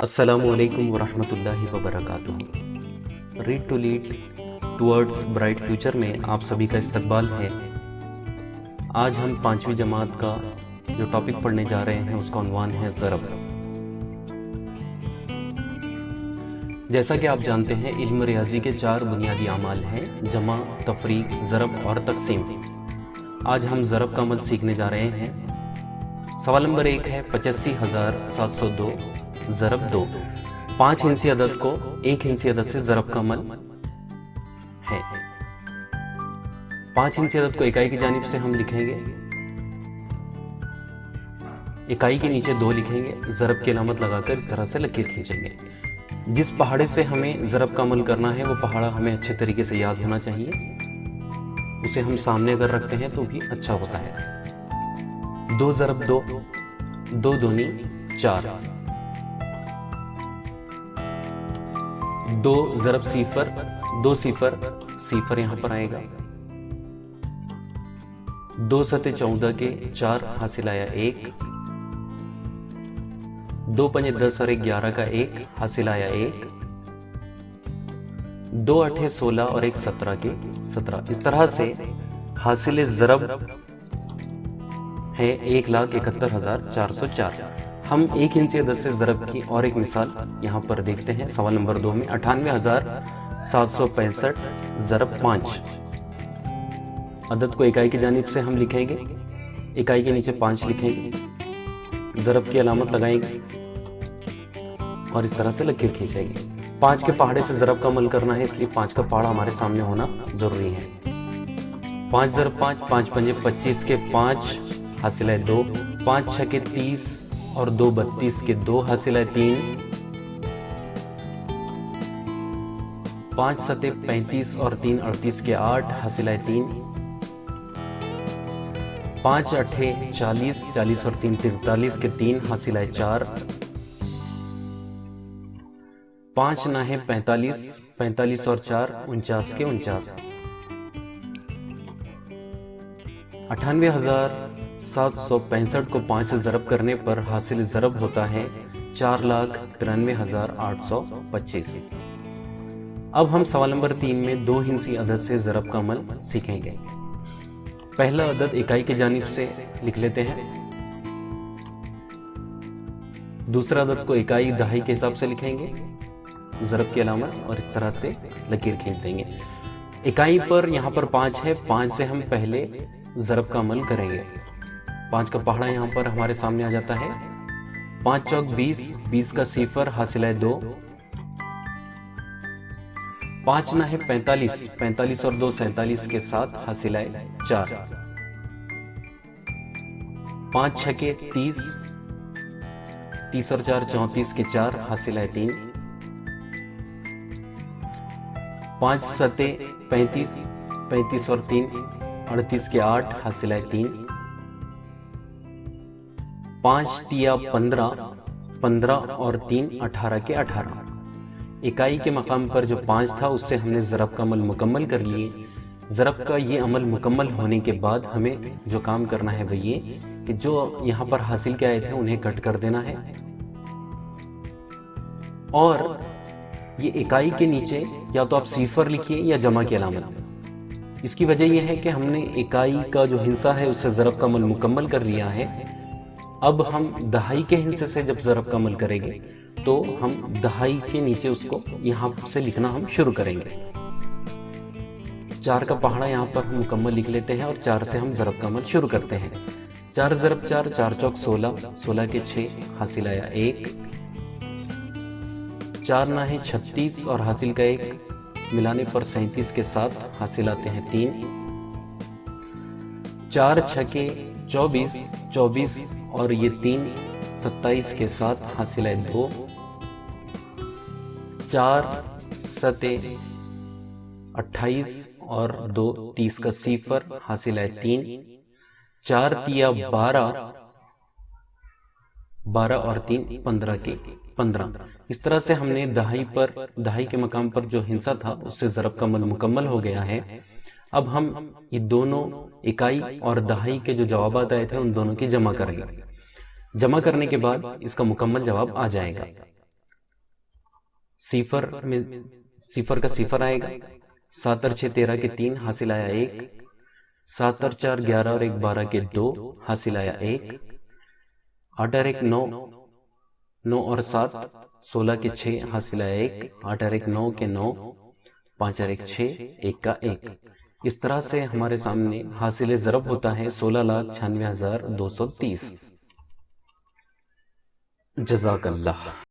अस्सलामुअलैकुम वरहमतुल्लाहि वबरकातुहू। Read to lead towards bright future में आप सभी का इस्तकबाल है। आज हम 5वीं जमात का जो टॉपिक पढ़ने जा रहे हैं उसका उन्वान है ज़रब। जैसा कि आप जानते हैं, इल्म रियाजी के 4 बुनियादी अमाल हैं: जमा, तफरीक, ज़रब और तकसीम। आज हम ज़रब का अमल सीखने जा रहे हैं। सवाल नंबर 1 है 85,702 ज़रब 2। 5 हिंसी अदद को 1 हिंसी अदद से ज़रब का अमल है। 5 हिंसी अदद को इकाई की जानिब से हम लिखेंगे, इकाई के नीचे 2 लिखेंगे, ज़रब की अलामत लगाकर इस तरह से लकीर खींचेंगे। जिस पहाड़े से हमें ज़रब का अमल करना है वो पहाड़ा हमें अच्छे तरीके to याद होना चाहिए। उसे हम सामने अगर रखते हैं तो भी अच्छा होता है। 2 ज़रब 2, 2 दूनी 4। 2 ज़रब सिफर, 2 सिफर, सिफर यहां पर आएगा। 2 सते 14 के 4 हासिल आया 1। 2 पंजे 10 और 11 का 1 हासिल आया 1। 2 अठे 16 और 1 17 के 17। इस तरह से हासिल ज़रब है 1,71,404। हम 1 हिंसी अदद से ज़रब की और एक मिसाल यहाँ पर देखते हैं। सवाल नंबर 2 में 98,765 ज़रब 5। अदद को इकाई की जानिब से हम लिखेंगे, इकाई के नीचे 5 लिखेंगे, ज़रब की अलामत लगाएंगे और इस तरह से लकीर खींचेंगे। 5 के पहाड़े से ज़रब का अमल करना है, इसलिए 5 का पहाड़ा हमारे सामने होना जरूरी है। 5 ज़रब 5, 5 पंजे 25 के 5 हासिल है 2। 5 छके 30 और 2 32 के 2 हासिल है 3। 5 सते 35 और 3 38 के 8 हासिल है 3। 5 अठे 40, 40 और 3 43 के 3 हासिल है 4। 5 नाहे 45, 45 और 4 49 के 49। 98,765 को 5 से ज़रब करने पर हासिल ज़रब होता है 4,93,825। अब हम सवाल नंबर 3 में 2 हिंसी अदद से ज़रब का अमल सीखेंगे। पहला अदद इकाई की जानिब से लिख लेते हैं, दूसरा अदद को इकाई दहाई के हिसाब से लिखेंगे, ज़रब की अलामत और इस तरह से लकीर खींच देंगे। इकाई पर यहाँ पर 5 है, 5 से हम पहले ज़रब का अमल करेंगे। 5 का पहाड़ा यहाँ पर हमारे सामने आ जाता है। 5 चौक 20, 20 का सिफर हासिल है 2। 5 ना है 45, 45 और 2 47 के 7 हासिल है 4। 5 छके 30, 30 और 4 34 के 4 हासिल है 3। 5 सते 35, 35 और 3 38 के 8 हासिल है 3। 5 तिया 15, 15 और 3 18 के 18। इकाई के मकाम पर जो 5 था उससे हमने ज़रब का अमल मुकम्मल कर लिए। ज़रब का ये अमल मुकम्मल होने के बाद हमें जो काम करना है वह ये कि जो यहाँ पर हासिल के आए थे उन्हें कट कर देना है और ये इकाई के नीचे या तो आप सिफर लिखिए या जमा की अलामत। इसकी वजह यह है कि हमने इकाई का जो हिस्सा है उससे ज़रब का अमल मुकम्मल कर लिया है। अब हम दहाई के हिस्से से जब ज़रब का अमल करेंगे तो हम दहाई के नीचे उसको यहाँ से लिखना हम शुरू करेंगे। 4 का पहाड़ा यहाँ पर हम मुकम्मल लिख लेते हैं और 4 से हम ज़रब का अमल शुरू करते हैं। 4 ज़रब 4, 4 चौक 16, 16 के 6 हासिल आया 1। 4 ना है 36 और हासिल का 1 मिलाने पर 37 के 7 हासिल आते हैं 3। 4 छके 24, 24 और ये 3 27 के 7 हासिल है 2। 4 सते 28 और 2 30 का सिफर हासिल है 3। 4 तिया 12, 12 और 3 15 के 15। इस तरह से हमने दहाई के मकाम पर जो हिस्सा था उससे ज़रब का अमल मुकम्मल हो गया है। अब हम ये दोनों इकाई और दहाई के जो जवाब आए थे उन दोनों की जमा करेंगे। जमा करने के बाद इसका मुकम्मल जवाब आ जाएगा। सिफर का सिफर आएगा। 7 और 6 13 के 3 हासिल आया 1। 7 और 4 11 और 1 12 के 2 हासिल आया 1। 8 और 1 9, 9 और 7 16 के 6 हासिल आया 1। 8 और 1 9 के 9, 5 और 1 6, 1 का 1। इस तरह से हमारे सामने हासिल ज़रब होता है 16,96,230। जज़ाकल्लाह।